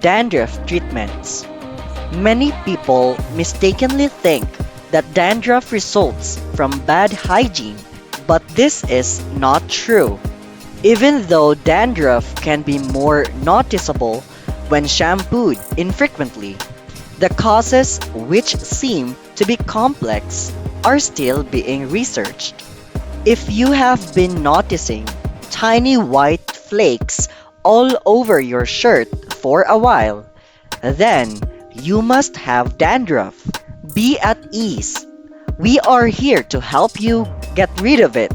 Dandruff treatments. Many people mistakenly think that dandruff results from bad hygiene, but this is not true. Even though dandruff can be more noticeable when shampooed infrequently, the causes, which seem to be complex, are still being researched. If you have been noticing tiny white flakes all over your shirt for a while, then you must have dandruff. Be at ease. We are here to help you get rid of it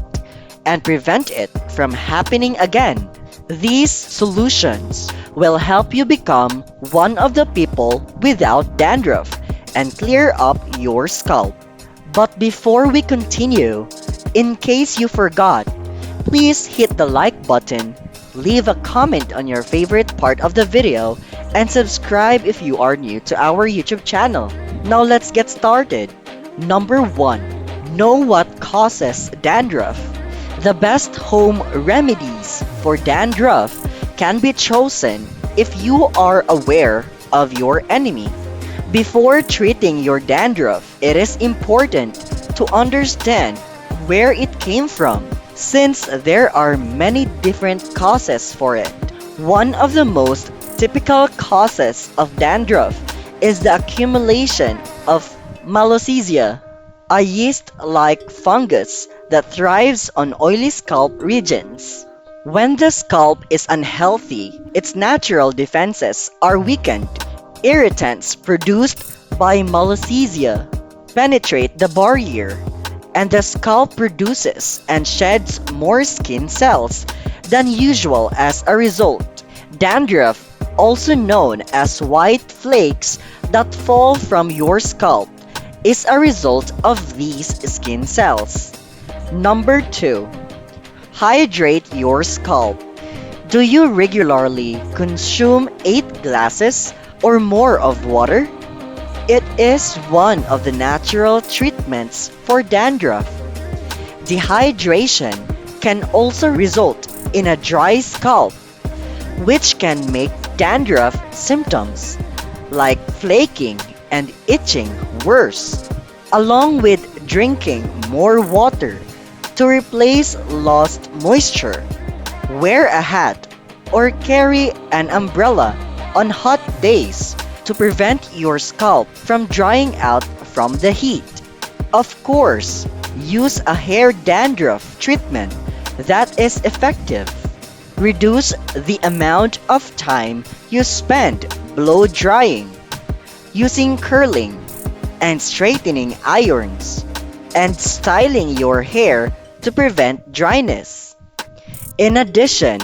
and prevent it from happening again. These solutions will help you become one of the people without dandruff and clear up your scalp. But before we continue, in case you forgot, please hit the like button, leave a comment on your favorite part of the video, and subscribe if you are new to our YouTube channel. Now let's get started. Number 1. Know what causes dandruff. The best home remedies for dandruff can be chosen if you are aware of your enemy. Before treating your dandruff, it is important to understand where it came from, since there are many different causes for it. One of the most typical causes of dandruff is the accumulation of Malassezia, a yeast-like fungus that thrives on oily scalp regions. When the scalp is unhealthy, its natural defenses are weakened. Irritants produced by Malassezia penetrate the barrier, and the scalp produces and sheds more skin cells than usual as a result. Dandruff, also known as white flakes that fall from your scalp, is a result of these skin cells. Number 2. Hydrate your scalp. Do you regularly consume 8 glasses or more of water? It is one of the natural treatments for dandruff. Dehydration can also result in a dry scalp, which can make dandruff symptoms like flaking and itching worse, along with drinking more water to replace lost moisture. Wear a hat or carry an umbrella on hot days to prevent your scalp from drying out from the heat. Of course, use a hair dandruff treatment that is effective. Reduce the amount of time you spend blow drying, using curling and straightening irons, and styling your hair to prevent dryness. In addition,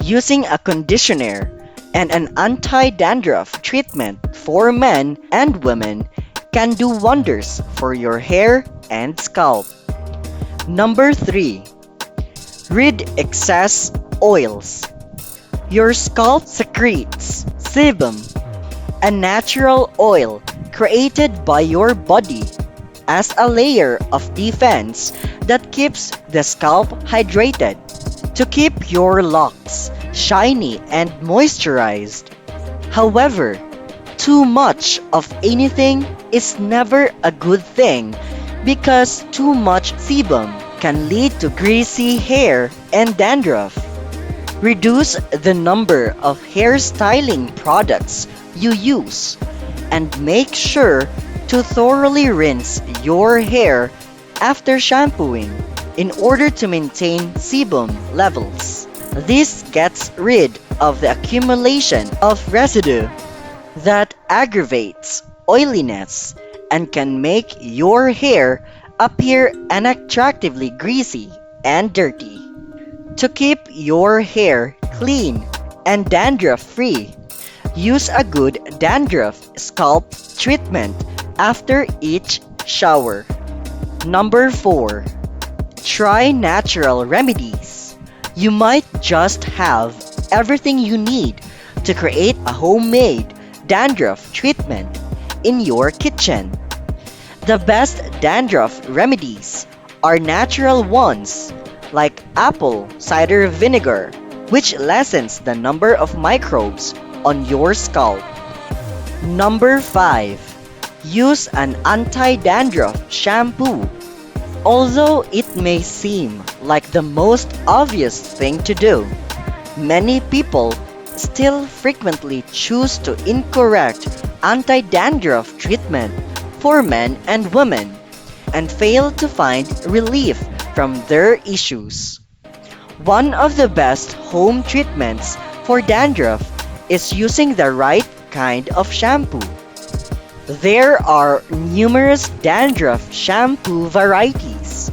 using a conditioner and an anti-dandruff treatment for men and women can do wonders for your hair and scalp. Number 3. Rid excess oils. Your scalp secretes sebum, a natural oil created by your body as a layer of defense that keeps the scalp hydrated to keep your locks shiny and moisturized. However, too much of anything is never a good thing because too much sebum can lead to greasy hair and dandruff. Reduce the number of hair styling products you use and make sure to thoroughly rinse your hair after shampooing in order to maintain sebum levels. This gets rid of the accumulation of residue that aggravates oiliness and can make your hair appear unattractively greasy and dirty. To keep your hair clean and dandruff-free, use a good dandruff scalp treatment after each shower. Number 4. Try natural remedies. You might just have everything you need to create a homemade dandruff treatment in your kitchen. The best dandruff remedies are natural ones like apple cider vinegar, which lessens the number of microbes on your scalp. Number 5. Use an anti-dandruff shampoo. Although it may seem like the most obvious thing to do, many people still frequently choose to incorrect anti-dandruff treatment for men and women and fail to find relief from their issues. One of the best home treatments for dandruff is using the right kind of shampoo. There are numerous dandruff shampoo varieties,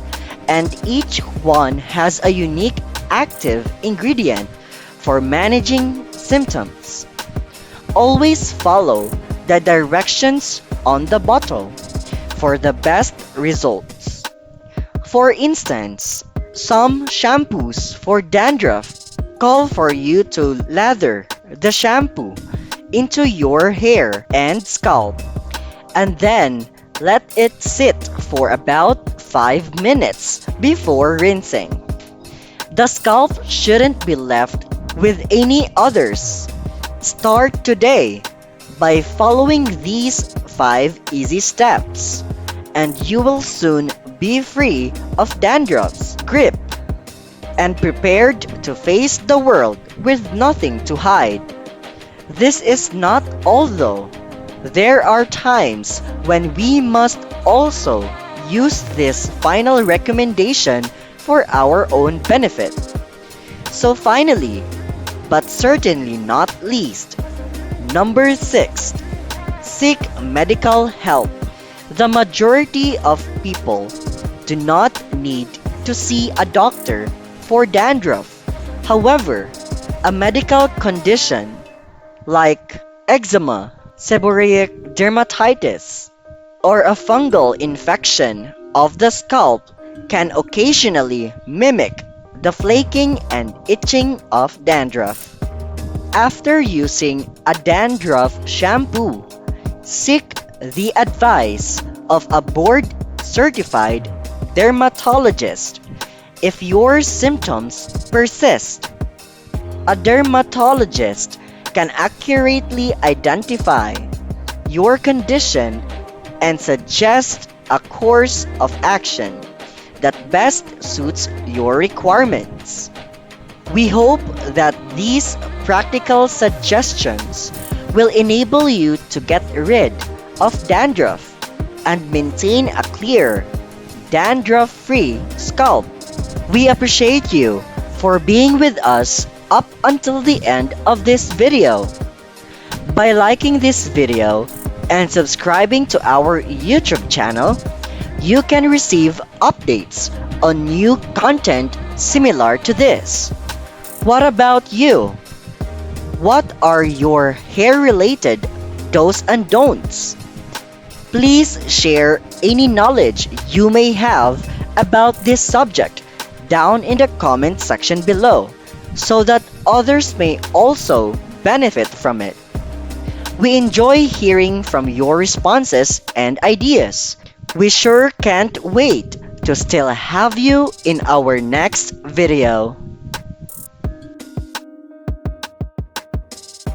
and each one has a unique active ingredient for managing symptoms. Always follow the directions on the bottle for the best results. For instance, some shampoos for dandruff call for you to lather the shampoo into your hair and scalp and then let it sit for about 5 minutes before rinsing. The scalp shouldn't be left with any others. Start today by following these 5 easy steps, and you will soon be free of dandruff's grip and prepared to face the world with nothing to hide. This is not all though. There are times when we must also use this final recommendation for our own benefit. So finally, but certainly not least, number 6. Seek medical help. The majority of people do not need to see a doctor for dandruff. However, a medical condition like eczema, seborrheic dermatitis, or a fungal infection of the scalp can occasionally mimic the flaking and itching of dandruff. After using a dandruff shampoo, seek the advice of a board-certified dermatologist if your symptoms persist. A dermatologist can accurately identify your condition and suggest a course of action that best suits your requirements. We hope that these practical suggestions will enable you to get rid of dandruff and maintain a clear, dandruff-free scalp. We appreciate you for being with us up until the end of this video. By liking this video and subscribing to our YouTube channel, you can receive updates on new content similar to this. What about you? What are your hair-related do's and don'ts? Please share any knowledge you may have about this subject down in the comment section below so that others may also benefit from it. We enjoy hearing from your responses and ideas. We sure can't wait to still have you in our next video.